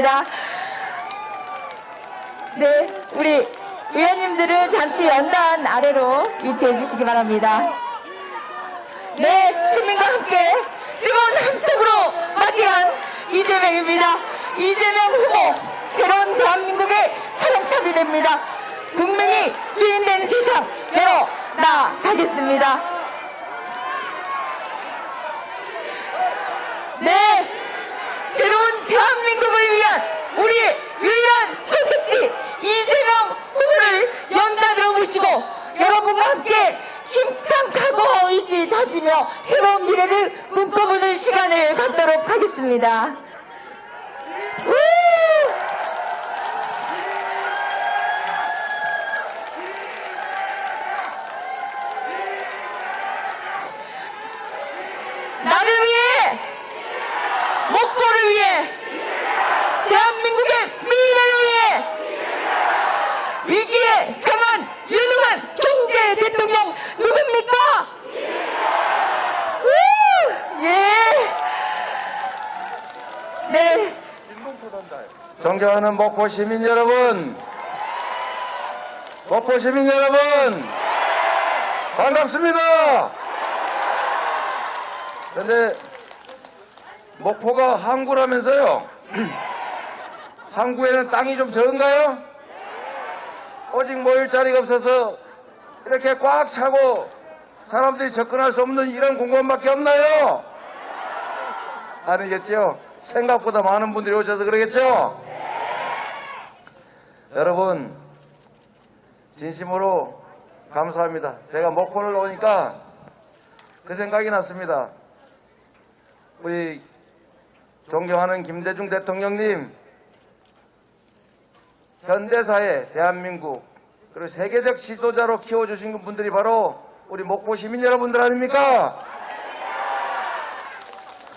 바랍니다. 네, 우리 의원님들은 잠시 연단 아래로 위치해 주시기 바랍니다. 네, 시민과 함께 뜨거운 함성으로 맞이한 이재명입니다. 이재명 후보, 새로운 대한민국의 사령탑이 됩니다. 국민이 주인된 세상 열어 나가겠습니다. 네, 새로운 대한민국을 위한 우리의 유일한 선택지 이재명 후보를 연단으로 모시고 여러분과 함께 힘찬 각오 의지 다지며 새로운 미래를 꿈꿔보는 시간을 갖도록 하겠습니다. 나를 위해, 목표를 위해, 대한민국의 미래를 위해 위기에 강한 유능한 경제 대통령 누굽니까? 예. 네. 존경하는 목포 시민 여러분, 목포 시민 여러분, 반갑습니다. 그런데 목포가 항구라면서요. 항구에는 땅이 좀 적은가요? 오직 모일 자리가 없어서 이렇게 꽉 차고 사람들이 접근할 수 없는 이런 공간밖에 없나요? 아니겠죠? 생각보다 많은 분들이 오셔서 그러겠죠? 여러분, 진심으로 감사합니다. 제가 목포를 오니까 그 생각이 났습니다. 우리 존경하는 김대중 대통령님, 현대사회, 대한민국, 그리고 세계적 지도자로 키워주신 분들이 바로 우리 목포 시민 여러분들 아닙니까?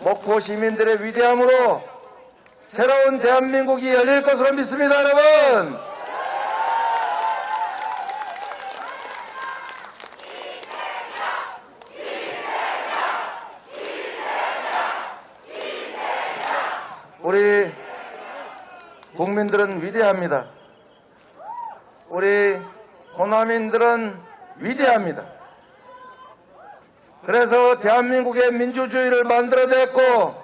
목포 시민들의 위대함으로 새로운 대한민국이 열릴 것으로 믿습니다, 여러분. 우리 국민들은 위대합니다. 우리 호남인들은 위대합니다. 그래서 대한민국의 민주주의를 만들어냈고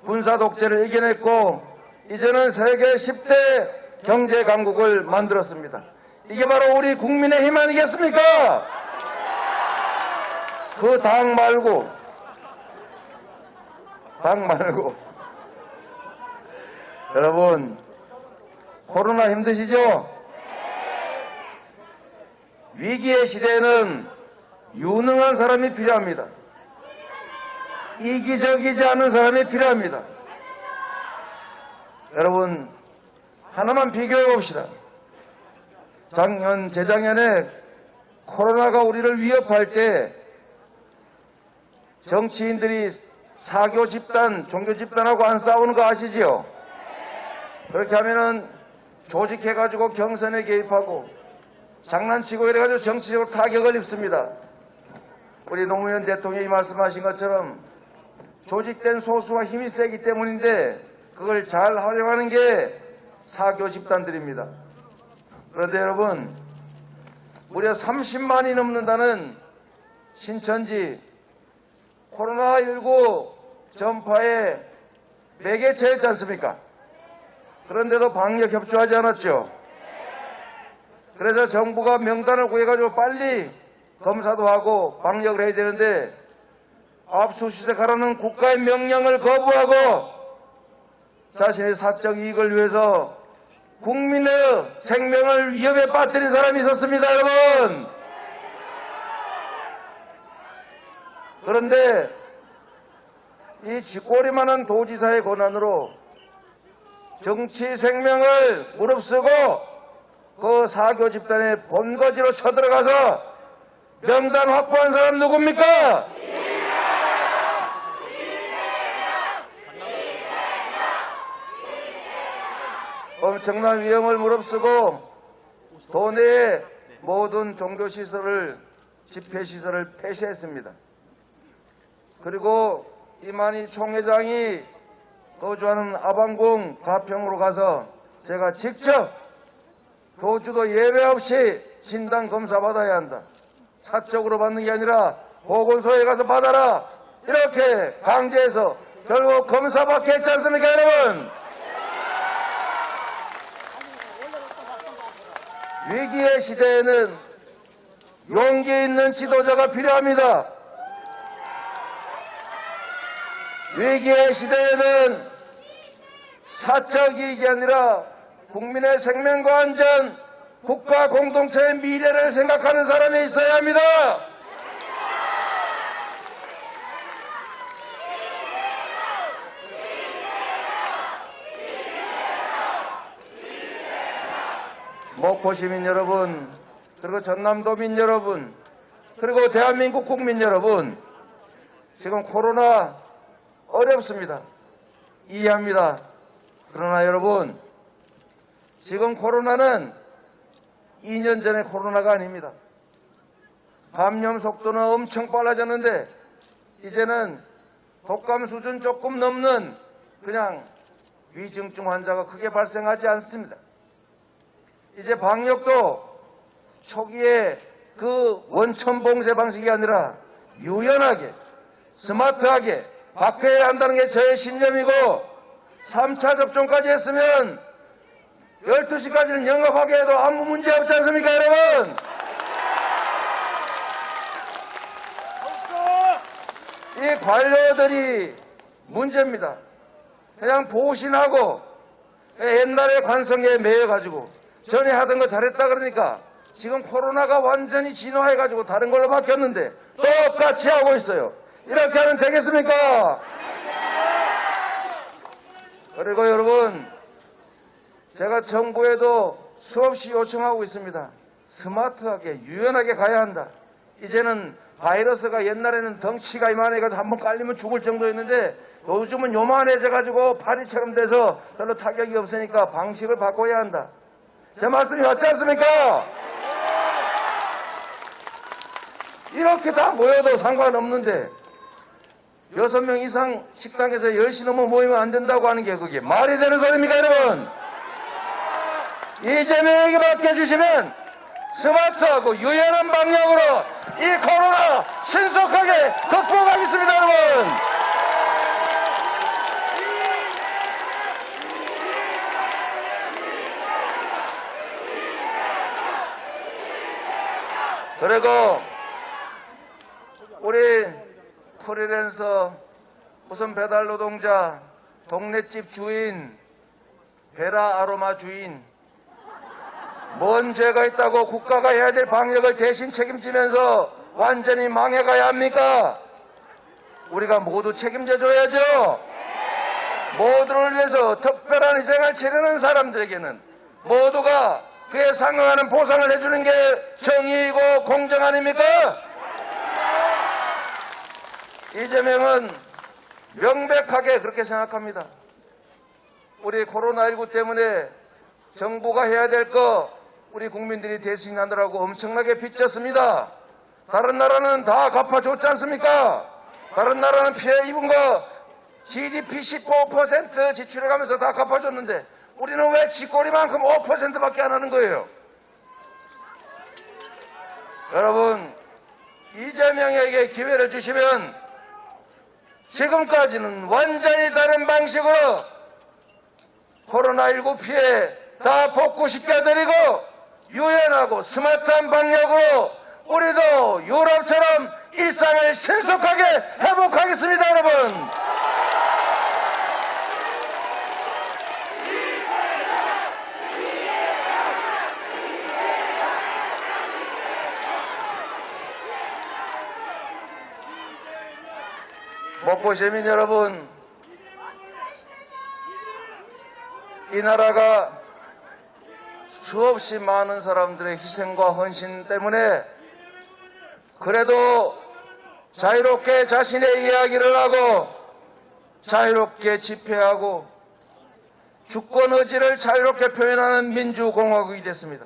군사독재를 이겨냈고 이제는 세계 10대 경제강국을 만들었습니다. 이게 바로 우리 국민의 힘 아니겠습니까? 그 당 말고 여러분, 코로나 힘드시죠? 위기의 시대에는 유능한 사람이 필요합니다. 이기적이지 않은 사람이 필요합니다. 여러분, 하나만 비교해 봅시다. 재작년에 코로나가 우리를 위협할 때 정치인들이 사교 집단, 종교 집단하고 안 싸우는 거 아시지요? 그렇게 하면은 조직해가지고 경선에 개입하고 장난치고 이래가지고 정치적으로 타격을 입습니다. 우리 노무현 대통령이 말씀하신 것처럼 조직된 소수와 힘이 세기 때문인데 그걸 잘 활용하는 게 사교 집단들입니다. 그런데 여러분, 무려 30만이 넘는다는 신천지 코로나19 전파에 매개체였지 않습니까? 그런데도 방역 협조하지 않았죠. 그래서 정부가 명단을 구해가지고 빨리 검사도 하고 방역을 해야 되는데 압수수색하라는 국가의 명령을 거부하고 자신의 사적 이익을 위해서 국민의 생명을 위협에 빠뜨린 사람이 있었습니다, 여러분. 그런데 이 쥐꼬리만한 도지사의 권한으로 정치 생명을 무릅쓰고 그 사교 집단의 본거지로 쳐들어가서 명단 확보한 사람 누굽니까? 엄청난 위험을 무릅쓰고 도내의 모든 종교시설을, 집회시설을 폐쇄했습니다. 그리고 이만희 총회장이 거주하는 아방궁 가평으로 가서 제가 직접 도주도 예외 없이 진단 검사 받아야 한다. 사적으로 받는 게 아니라 보건소에 가서 받아라. 이렇게 강제해서 결국 검사 받게 했지 않습니까, 여러분? 위기의 시대에는 용기 있는 지도자가 필요합니다. 위기의 시대에는 사적 이익이 아니라 국민의 생명과 안전, 국가 공동체의 미래를 생각하는 사람이 있어야 합니다. 목포 시민 여러분, 그리고 전남도민 여러분, 그리고 대한민국 국민 여러분, 지금 코로나 어렵습니다. 이해합니다. 그러나 여러분, 지금 코로나는 2년 전의 코로나가 아닙니다. 감염 속도는 엄청 빨라졌는데 이제는 독감 수준 조금 넘는 그냥 위중증 환자가 크게 발생하지 않습니다. 이제 방역도 초기에 그 원천 봉쇄 방식이 아니라 유연하게 스마트하게 바뀌어야 한다는 게 저의 신념이고 3차 접종까지 했으면 12시까지는 영업하게 해도 아무 문제 없지 않습니까, 여러분? 이 관료들이 문제입니다. 그냥 보신하고 옛날의 관성에 매여가지고 전에 하던 거 잘했다 그러니까 지금 코로나가 완전히 진화해가지고 다른 걸로 바뀌었는데 똑같이 하고 있어요. 이렇게 하면 되겠습니까? 그리고 여러분, 제가 정부에도 수없이 요청하고 있습니다. 스마트하게 유연하게 가야 한다. 이제는 바이러스가 옛날에는 덩치가 이만해가지고 한번 깔리면 죽을 정도였는데 요즘은 요만해져가지고 파리처럼 돼서 별로 타격이 없으니까 방식을 바꿔야 한다. 제 말씀이 맞지 않습니까? 이렇게 다 모여도 상관없는데 6명 이상 식당에서 10시 넘어 모이면 안 된다고 하는 게 그게 말이 되는 소리입니까, 여러분? 이재명에게 맡겨주시면 스마트하고 유연한 방향으로 이 코로나 신속하게 극복하겠습니다, 여러분! 그리고 우리 프리랜서, 무슨 배달 노동자, 동네집 주인, 베라 아로마 주인, 뭔 죄가 있다고 국가가 해야 될 방역을 대신 책임지면서 완전히 망해가야 합니까? 우리가 모두 책임져줘야죠. 모두를 위해서 특별한 희생을 치르는 사람들에게는 모두가 그에 상응하는 보상을 해주는 게 정의이고 공정 아닙니까? 이재명은 명백하게 그렇게 생각합니다. 우리 코로나19 때문에 정부가 해야 될 거 우리 국민들이 대신하느라고 엄청나게 빚졌습니다. 다른 나라는 다 갚아줬지 않습니까? 다른 나라는 피해 입은 거 GDP 15% 지출해가면서 다 갚아줬는데 우리는 왜 쥐꼬리만큼 5%밖에 안 하는 거예요? 여러분, 이재명에게 기회를 주시면 지금까지는 완전히 다른 방식으로 코로나19 피해 다 복구시켜드리고 유연하고 스마트한 방역으로 우리도 유럽처럼 일상을 신속하게 회복하겠습니다, 여러분. 목포 시민 여러분, 이 나라가 수없이 많은 사람들의 희생과 헌신 때문에 그래도 자유롭게 자신의 이야기를 하고 자유롭게 집회하고 주권 의지를 자유롭게 표현하는 민주공화국이 됐습니다.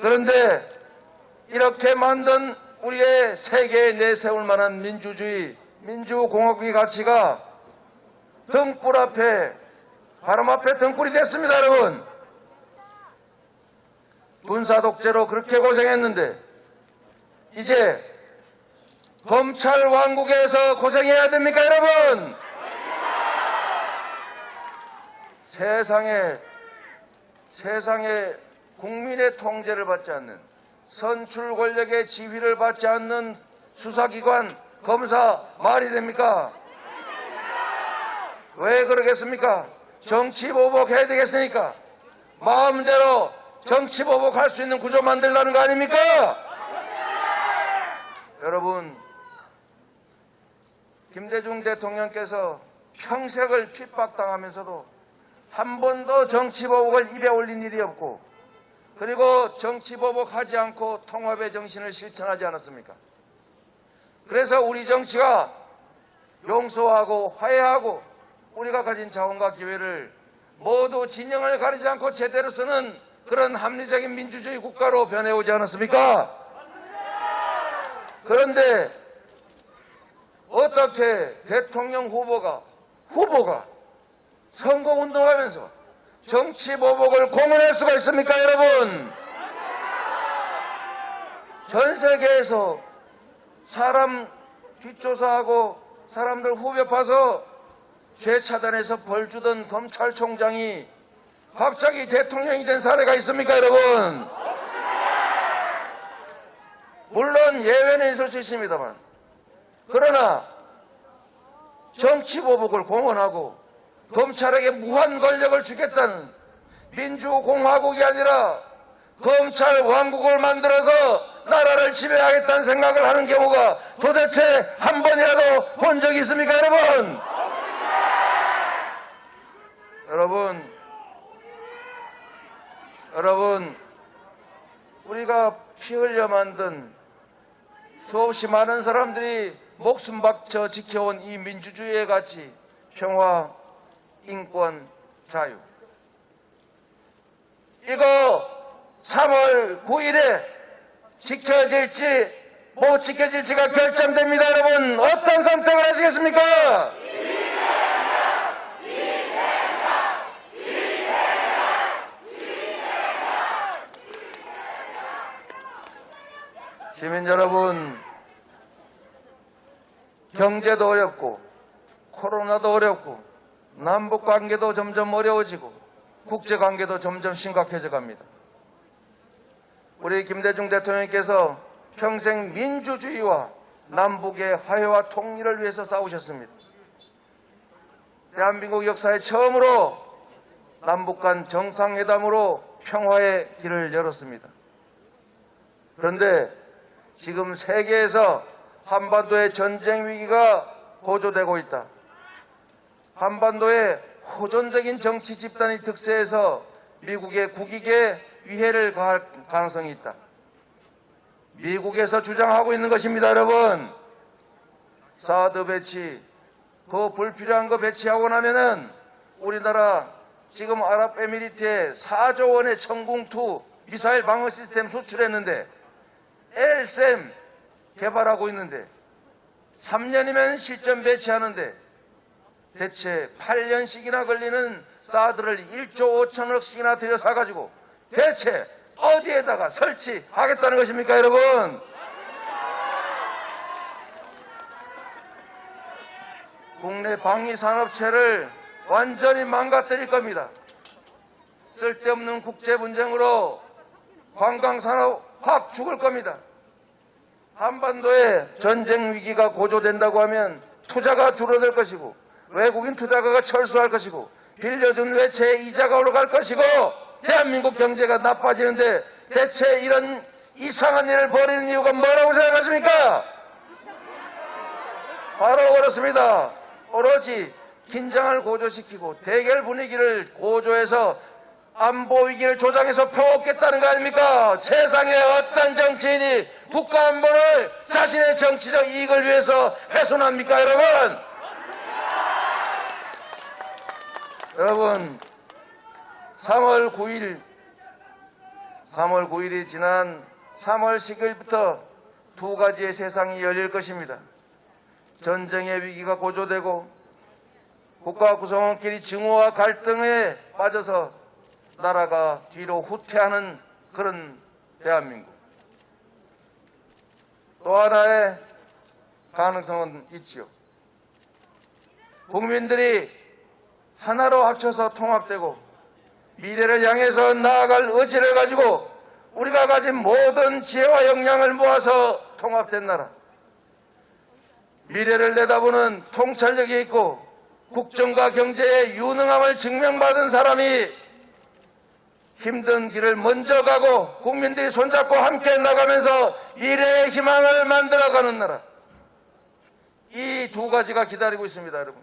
그런데 이렇게 만든 우리의 세계에 내세울 만한 민주주의, 민주공화국의 가치가 등불 앞에, 바람 앞에 등불이 됐습니다, 여러분. 군사 독재로 그렇게 고생했는데 이제 검찰 왕국에서 고생해야 됩니까, 여러분? 세상에 국민의 통제를 받지 않는, 선출 권력의 지휘를 받지 않는 수사기관, 검사 말이 됩니까? 왜 그러겠습니까? 정치보복해야 되겠으니까 마음대로 정치보복할 수 있는 구조 만들라는 거 아닙니까? 여러분, 김대중 대통령께서 평생을 핍박당하면서도 한 번도 정치보복을 입에 올린 일이 없고, 그리고 정치보복하지 않고 통합의 정신을 실천하지 않았습니까? 그래서 우리 정치가 용서하고 화해하고 우리가 가진 자원과 기회를 모두 진영을 가리지 않고 제대로 쓰는 그런 합리적인 민주주의 국가로 변해오지 않았습니까? 그런데 어떻게 대통령 후보가 선거운동하면서 정치보복을 공언할 수가 있습니까, 여러분? 전 세계에서 사람 뒷조사하고 사람들 후벼 파서 죄 차단해서 벌 주던 검찰총장이 갑자기 대통령이 된 사례가 있습니까, 여러분? 물론 예외는 있을 수 있습니다만, 그러나 정치보복을 공언하고 검찰에게 무한 권력을 주겠다는 민주공화국이 아니라 검찰 왕국을 만들어서 나라를 지배하겠다는 생각을 하는 경우가 도대체 한 번이라도 본 적이 있습니까, 여러분? 여러분, 우리가 피 흘려 만든 수없이 많은 사람들이 목숨 바쳐 지켜온 이 민주주의의 가치, 평화, 인권, 자유, 이거 3월 9일에 지켜질지 못 지켜질지가 결정됩니다. 여러분, 어떤 선택을 하시겠습니까? 시민 여러분, 경제도 어렵고 코로나도 어렵고 남북관계도 점점 어려워지고 국제관계도 점점 심각해져 갑니다. 우리 김대중 대통령께서 평생 민주주의와 남북의 화해와 통일을 위해서 싸우셨습니다. 대한민국 역사에 처음으로 남북 간 정상회담으로 평화의 길을 열었습니다. 그런데 지금 세계에서 한반도의 전쟁 위기가 고조되고 있다. 한반도에 호전적인 정치 집단이 득세해서 미국의 국익에 위해를 가할 가능성이 있다. 미국에서 주장하고 있는 것입니다, 여러분. 사드 배치, 그 불필요한 거 배치하고 나면은 우리나라 지금 아랍에미리트에 4조 원의 천궁2 미사일 방어 시스템 수출했는데 LSM 개발하고 있는데 3년이면 실전 배치하는데 대체 8년씩이나 걸리는 사드를 1조 5천억씩이나 들여 사가지고 대체 어디에다가 설치하겠다는 것입니까, 여러분? 국내 방위산업체를 완전히 망가뜨릴 겁니다. 쓸데없는 국제분쟁으로 관광산업 확 죽을 겁니다. 한반도에 전쟁 위기가 고조된다고 하면 투자가 줄어들 것이고 외국인 투자가가 철수할 것이고 빌려준 외채의 이자가 올라갈 것이고 대한민국 경제가 나빠지는데 대체 이런 이상한 일을 벌이는 이유가 뭐라고 생각하십니까? 바로 그렇습니다. 오로지 긴장을 고조시키고 대결 분위기를 고조해서 안보 위기를 조장해서 펴먹겠다는 거 아닙니까? 세상에 어떤 정치인이 국가 안보를 자신의 정치적 이익을 위해서 훼손합니까, 여러분? 여러분, 3월 9일이 지난 3월 10일부터 두 가지의 세상이 열릴 것입니다. 전쟁의 위기가 고조되고 국가 구성원끼리 증오와 갈등에 빠져서 나라가 뒤로 후퇴하는 그런 대한민국. 또 하나의 가능성은 있지요. 국민들이 하나로 합쳐서 통합되고 미래를 향해서 나아갈 의지를 가지고 우리가 가진 모든 지혜와 역량을 모아서 통합된 나라. 미래를 내다보는 통찰력이 있고 국정과 경제의 유능함을 증명받은 사람이 힘든 길을 먼저 가고 국민들이 손잡고 함께 나가면서 미래의 희망을 만들어가는 나라. 이 두 가지가 기다리고 있습니다, 여러분.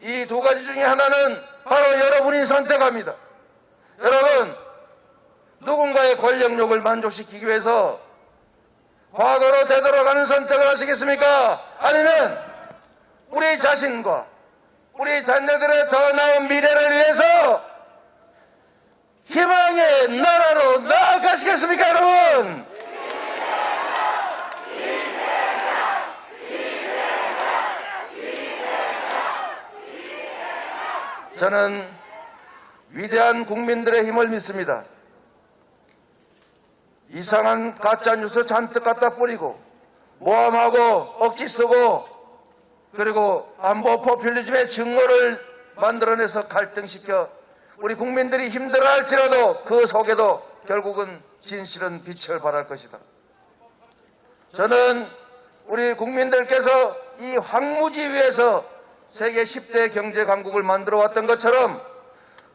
이 두 가지 중에 하나는 바로 여러분이 선택합니다. 여러분, 누군가의 권력욕을 만족시키기 위해서 과거로 되돌아가는 선택을 하시겠습니까? 아니면 우리 자신과 우리 자녀들의 더 나은 미래를 위해서 희망의 나라로 나아가시겠습니까, 여러분? 저는 위대한 국민들의 힘을 믿습니다. 이상한 가짜뉴스 잔뜩 갖다 뿌리고 모함하고 억지 쓰고 그리고 안보 포퓰리즘의 증오를 만들어내서 갈등시켜 우리 국민들이 힘들어할지라도 그 속에도 결국은 진실은 빛을 발할 것이다. 저는 우리 국민들께서 이 황무지 위에서 세계 10대 경제 강국을 만들어 왔던 것처럼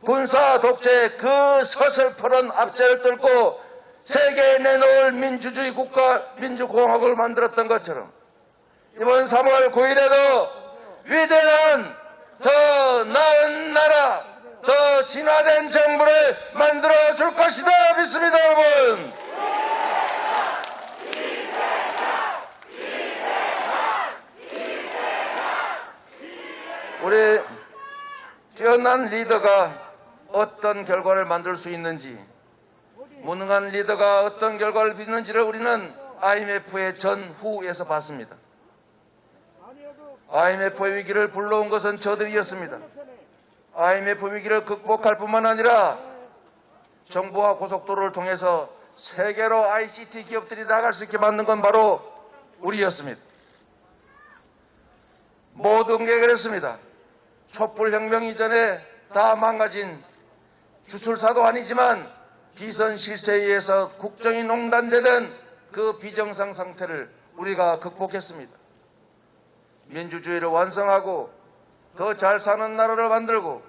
군사 독재 그 서슬퍼런 압제를 뚫고 세계에 내놓을 민주주의 국가 민주공화국을 만들었던 것처럼 이번 3월 9일에도 위대한 더 나은 나라, 더 진화된 정부를 만들어 줄 것이다 믿습니다, 여러분. 우리 뛰어난 리더가 어떤 결과를 만들 수 있는지, 무능한 리더가 어떤 결과를 빚는지를 우리는 IMF의 전후에서 봤습니다. IMF의 위기를 불러온 것은 저들이었습니다. IMF 위기를 극복할 뿐만 아니라 정부와 고속도로를 통해서 세계로 ICT 기업들이 나갈 수 있게 만든 건 바로 우리였습니다. 모든 게 그랬습니다. 촛불혁명 이전에 다 망가진 주술사도 아니지만 비선 실세에 의해서 국정이 농단되던 그 비정상 상태를 우리가 극복했습니다. 민주주의를 완성하고 더 잘 사는 나라를 만들고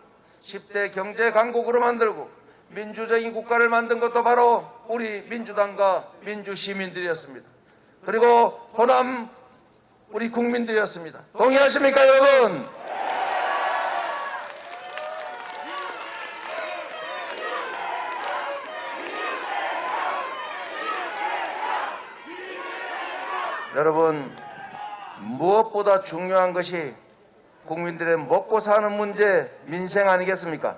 10대 경제 강국으로 만들고 민주적인 국가를 만든 것도 바로 우리 민주당과 민주시민들이었습니다. 그리고 호남 우리 국민들이었습니다. 동의하십니까, 여러분? 여러분, 무엇보다 중요한 것이 국민들의 먹고 사는 문제, 민생 아니겠습니까?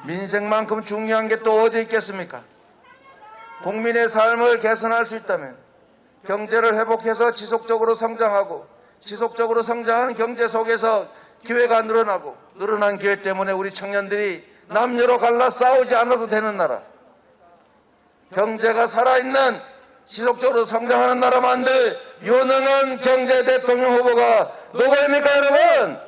민생만큼 중요한 게 또 어디 있겠습니까? 국민의 삶을 개선할 수 있다면 경제를 회복해서 지속적으로 성장하고 지속적으로 성장하는 경제 속에서 기회가 늘어나고 늘어난 기회 때문에 우리 청년들이 남녀로 갈라 싸우지 않아도 되는 나라, 경제가 살아있는 지속적으로 성장하는 나라 만들 유능한 경제 대통령 후보가 누구입니까, 여러분?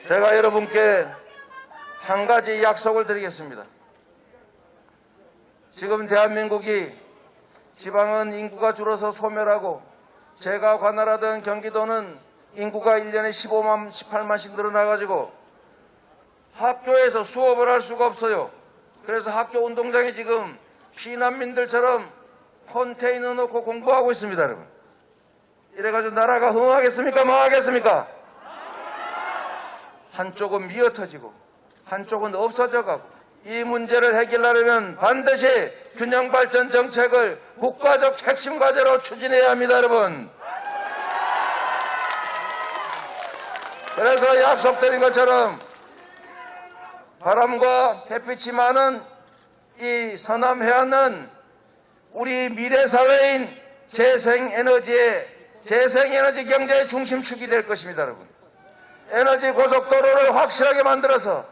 제가 여러분께 한 가지 약속을 드리겠습니다. 지금 대한민국이 지방은 인구가 줄어서 소멸하고 제가 관할하던 경기도는 인구가 1년에 15만, 18만씩 늘어나가지고 학교에서 수업을 할 수가 없어요. 그래서 학교 운동장에 지금 피난민들처럼 컨테이너 놓고 공부하고 있습니다, 여러분. 이래가지고 나라가 흥하겠습니까, 망하겠습니까? 한쪽은 미어터지고 한쪽은 없어져가고 이 문제를 해결하려면 반드시 균형발전 정책을 국가적 핵심 과제로 추진해야 합니다, 여러분. 그래서 약속드린 것처럼 바람과 햇빛이 많은 이 서남 해안은 우리 미래 사회인 재생에너지 경제의 중심축이 될 것입니다, 여러분. 에너지 고속도로를 확실하게 만들어서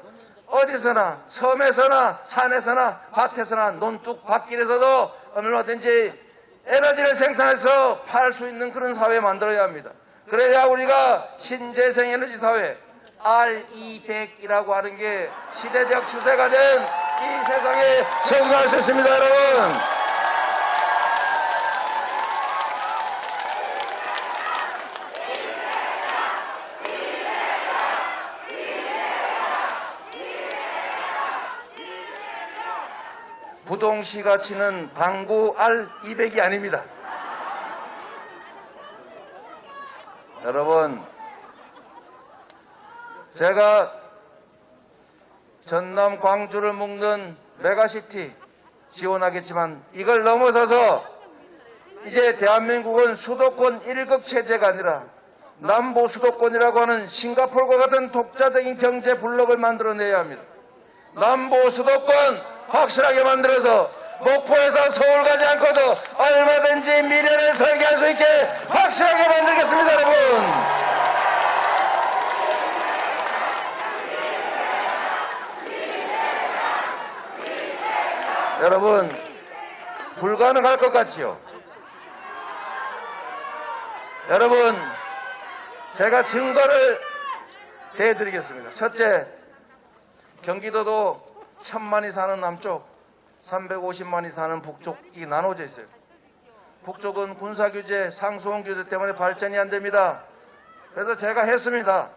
어디서나 섬에서나 산에서나 밭에서나 논둑밭길에서도 얼마든지 에너지를 생산해서 팔 수 있는 그런 사회 만들어야 합니다. 그래야 우리가 신재생에너지 사회 RE100이라고 하는 게 시대적 추세가 된 이 세상에 적응할 수 있습니다, 여러분. 부동시 가치는 방구 R200이 아닙니다. 여러분, 제가 전남 광주를 묶는 메가시티 지원하겠지만 이걸 넘어서서 이제 대한민국은 수도권 1국 체제가 아니라 남부 수도권이라고 하는 싱가포르와 같은 독자적인 경제 블록을 만들어내야 합니다. 남부 수도권 확실하게 만들어서 목포에서 서울 가지 않고도 얼마든지 미래를 설계할 수 있게 확실하게 만들겠습니다, 여러분. 여러분, 불가능할 것 같지요? 여러분, 제가 증거를 대드리겠습니다. 첫째, 경기도도 1000만이 사는 남쪽, 350만이 사는 북쪽이 나눠져 있어요. 북쪽은 군사규제, 상수원 규제 때문에 발전이 안 됩니다. 그래서 제가 했습니다.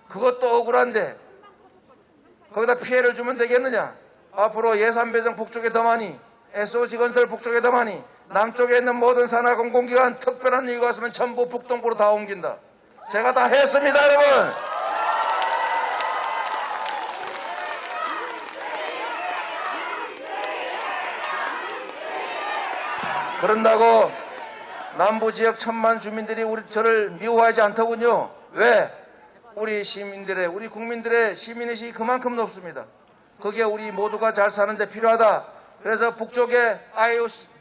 그것도 억울한데 거기다 피해를 주면 되겠느냐? 앞으로 예산 배정 북쪽에 더 많이, SOC 건설 북쪽에 더 많이, 남쪽에 있는 모든 산하 공공기관 특별한 이유가 있으면 전부 북동부로 다 옮긴다. 제가 다 했습니다, 여러분. 그런다고 남부 지역 1000만 주민들이 저를 미워하지 않더군요. 왜? 우리 시민들의, 우리 국민들의 시민의식이 그만큼 높습니다. 그게 우리 모두가 잘 사는데 필요하다. 그래서 북쪽에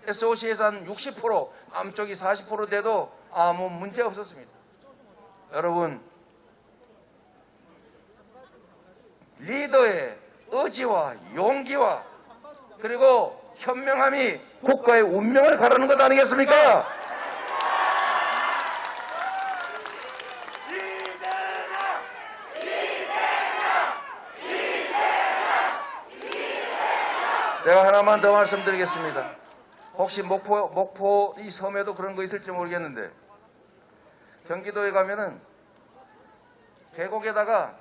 SOC 예산 60%, 남쪽이 40% 돼도 아무 문제 없었습니다. 여러분, 리더의 의지와 용기와 그리고 현명함이 국가의 운명을 가르는 것 아니겠습니까? 제가 하나만 더 말씀드리겠습니다. 혹시 목포 이 섬에도 그런 거 있을지 모르겠는데 경기도에 가면은 계곡에다가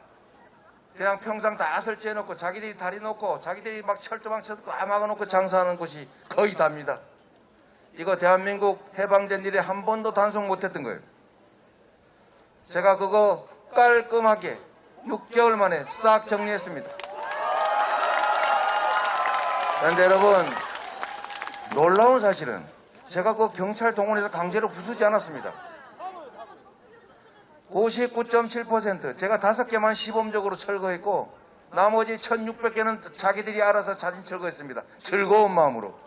그냥 평상 다 설치해놓고 자기들이 다리 놓고 자기들이 막 철조망 쳐놓고 막아놓고 장사하는 곳이 거의 답니다. 이거 대한민국 해방된 일에 한 번도 단속 못했던 거예요. 제가 그거 깔끔하게 6개월 만에 싹 정리했습니다. 그런데 여러분, 놀라운 사실은 제가 그 경찰 동원해서 강제로 부수지 않았습니다. 99.7% 제가 5개만 시범적으로 철거했고 나머지 1600개는 자기들이 알아서 자진 철거했습니다. 즐거운 마음으로.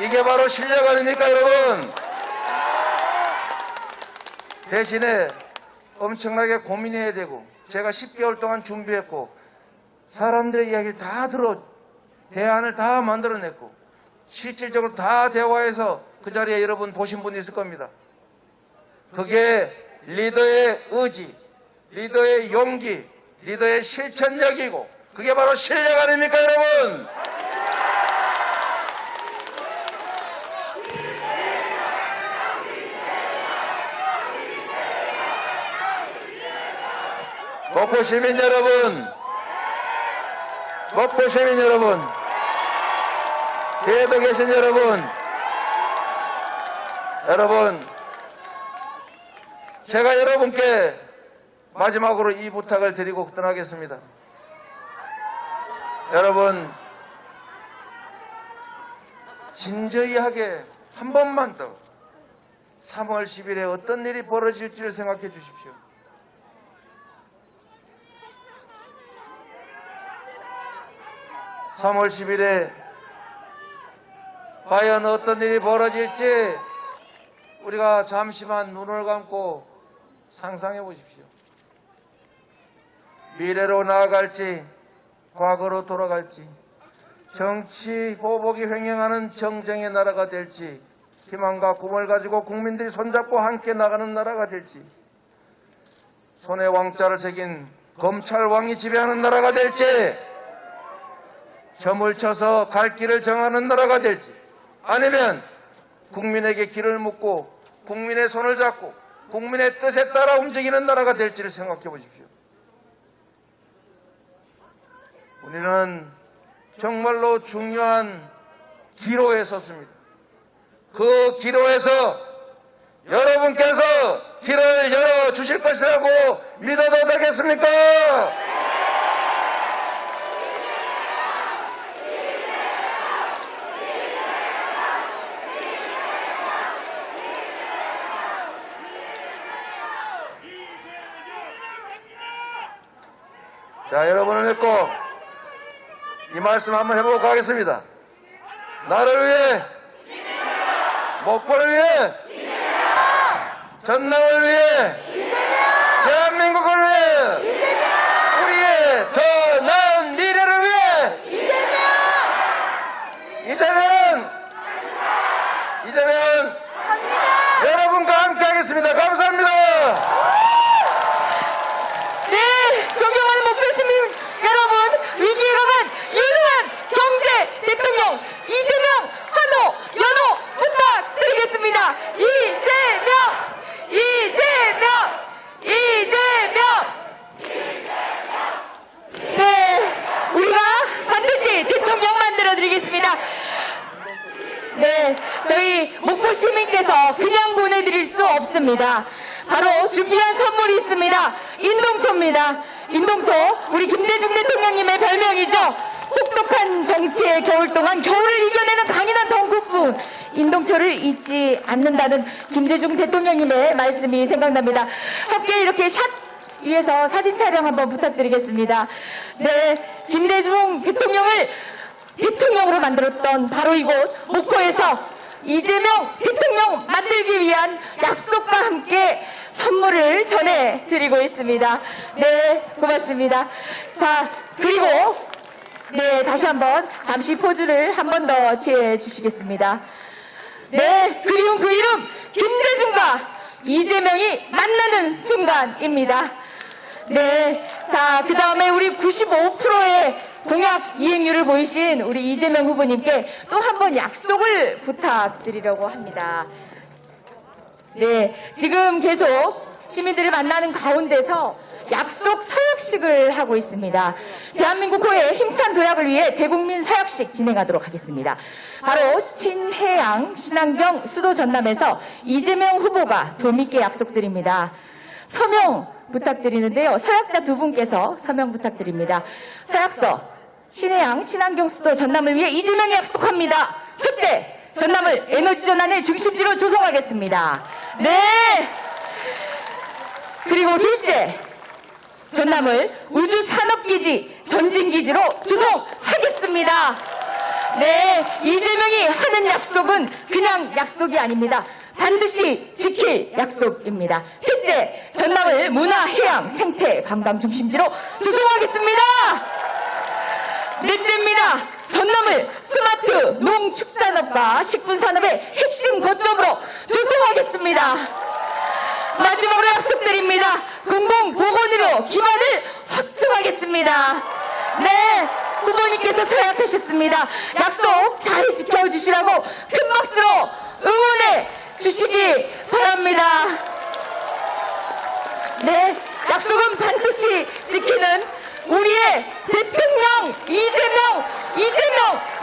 이게 바로 실력 아닙니까, 여러분? 대신에 엄청나게 고민해야 되고 제가 10개월 동안 준비했고 사람들의 이야기를 다 들어 대안을 다 만들어냈고 실질적으로 다 대화해서 그 자리에 여러분 보신 분이 있을 겁니다. 그게 리더의 의지, 리더의 용기, 리더의 실천력이고 그게 바로 실력 아닙니까, 여러분? 목포 시민 여러분, 목포 시민 여러분, 뒤에도 계신 여러분, 제가 여러분께 마지막으로 이 부탁을 드리고 떠나겠습니다. 여러분, 진저하게 한 번만 더 3월 10일에 어떤 일이 벌어질지를 생각해 주십시오. 3월 10일에 과연 어떤 일이 벌어질지 우리가 잠시만 눈을 감고 상상해 보십시오. 미래로 나아갈지 과거로 돌아갈지 정치 보복이 횡행하는 정쟁의 나라가 될지 희망과 꿈을 가지고 국민들이 손잡고 함께 나가는 나라가 될지 손에 왕자를 새긴 검찰왕이 지배하는 나라가 될지 점을 쳐서 갈 길을 정하는 나라가 될지 아니면 국민에게 길을 묻고 국민의 손을 잡고 국민의 뜻에 따라 움직이는 나라가 될지를 생각해 보십시오. 우리는 정말로 중요한 기로에 섰습니다. 그 기로에서 여러분께서 길을 열어주실 것이라고 믿어도 되겠습니까? 자, 여러분을 믿고 이 말씀 한번 해보고 가겠습니다. 나를 위해, 목포를 위해, 전남을 위해, 대한민국을 위해, 우리의 더 나은 미래를 위해 이재명 여러분과 함께 하겠습니다. 감사합니다. 네, 존경하는 목표 시민 여러분, 위기에 강한 유능한 경제 대통령 이재명 한호 연호 부탁드리겠습니다. 네, 우리가 반드시 대통령 만들어드리겠습니다. 네, 저희 목포 시민께서 그냥 보내드릴 수 없습니다. 바로 준비한 선물이 있습니다. 인동초입니다. 인동초, 우리 김대중 대통령님의 별명이죠. 혹독한 정치의 겨울 동안 겨울을 이겨내는 강인한 덩쿨풍 인동초를 잊지 않는다는 김대중 대통령님의 말씀이 생각납니다. 함께 이렇게 샷 위에서 사진 촬영 한번 부탁드리겠습니다. 네, 김대중 대통령을 대통령으로 만들었던 바로 이곳 목포에서 이재명 대통령 만들기 위한 약속과 함께 선물을 전해드리고 있습니다. 네, 고맙습니다. 자, 그리고 네, 다시 한번 잠시 포즈를 한 번 더 취해 주시겠습니다. 네, 그리운 그 이름 김대중과 이재명이 만나는 순간입니다. 네, 자, 그 다음에 우리 95%의 공약 이행률을 보이신 우리 이재명 후보님께 또 한 번 약속을 부탁드리려고 합니다. 네, 지금 계속 시민들을 만나는 가운데서 약속 서약식을 하고 있습니다. 대한민국 호의 힘찬 도약을 위해 대국민 서약식 진행하도록 하겠습니다. 바로 친해양 친환경 수도 전남에서 이재명 후보가 도움있게 약속드립니다. 서명 부탁드리는데요. 서약자 두 분께서 서명 부탁드립니다. 서약서 신해양 친환경 수도 전남을 위해 이재명이 약속합니다. 첫째, 전남을 에너지 전환의 중심지로 조성하겠습니다. 네. 그리고 둘째, 전남을 우주산업기지 전진기지로 조성하겠습니다. 네, 이재명이 하는 약속은 그냥 약속이 아닙니다. 반드시 지킬 약속입니다. 셋째, 전남을 문화, 해양, 생태, 관광 중심지로 조성하겠습니다. 넷째입니다. 전남을 스마트 농축산업과 식품산업의 핵심 거점으로 조성하겠습니다. 마지막으로 약속드립니다. 공공보건의료 기반을 확충하겠습니다. 네, 후보님께서 서약하셨습니다. 약속 잘 지켜주시라고 큰 박수로 응원해 주시기 바랍니다. 네, 약속은 반드시 지키는 우리의 대통령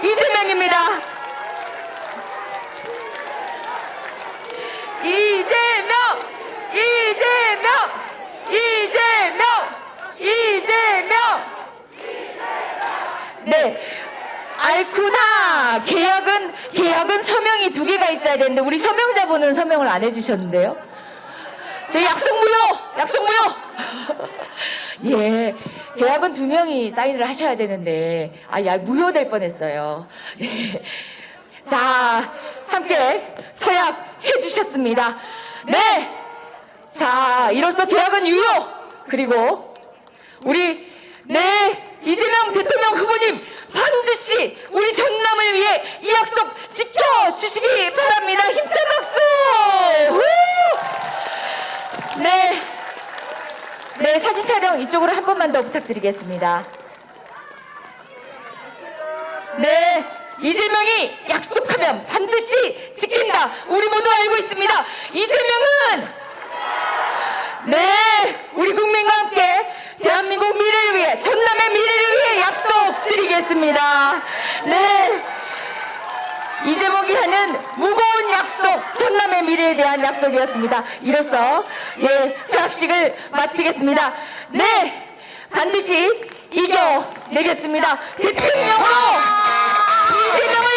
이재명입니다. 네, 알구나. 계약은 서명이 두 개가 있어야 되는데 우리 서명자분은 서명을 안 해주셨는데요. 저희 약속 무효. 예. 계약은 2명이 사인을 하셔야 되는데, 무효될 뻔했어요. 자, 함께 서약해 주셨습니다. 네! 자, 이로써 계약은 유효! 그리고, 이재명 대통령 후보님, 반드시 우리 전남을 위해 이 약속 지켜주시기 바랍니다. 힘찬 박수! 후! 네, 사진 촬영 이쪽으로 한 번만 더 부탁드리겠습니다. 네, 이재명이 약속하면 반드시 지킨다. 우리 모두 알고 있습니다. 이재명은 우리 국민과 함께 대한민국 미래를 위해, 전남의 미래를 위해 약속드리겠습니다. 네, 이재명이 하는 무거운 약속, 전남의 미래에 대한 약속이었습니다. 이로써 서약식을 마치겠습니다. 네, 반드시 이겨내겠습니다. 대통령으로 이재명을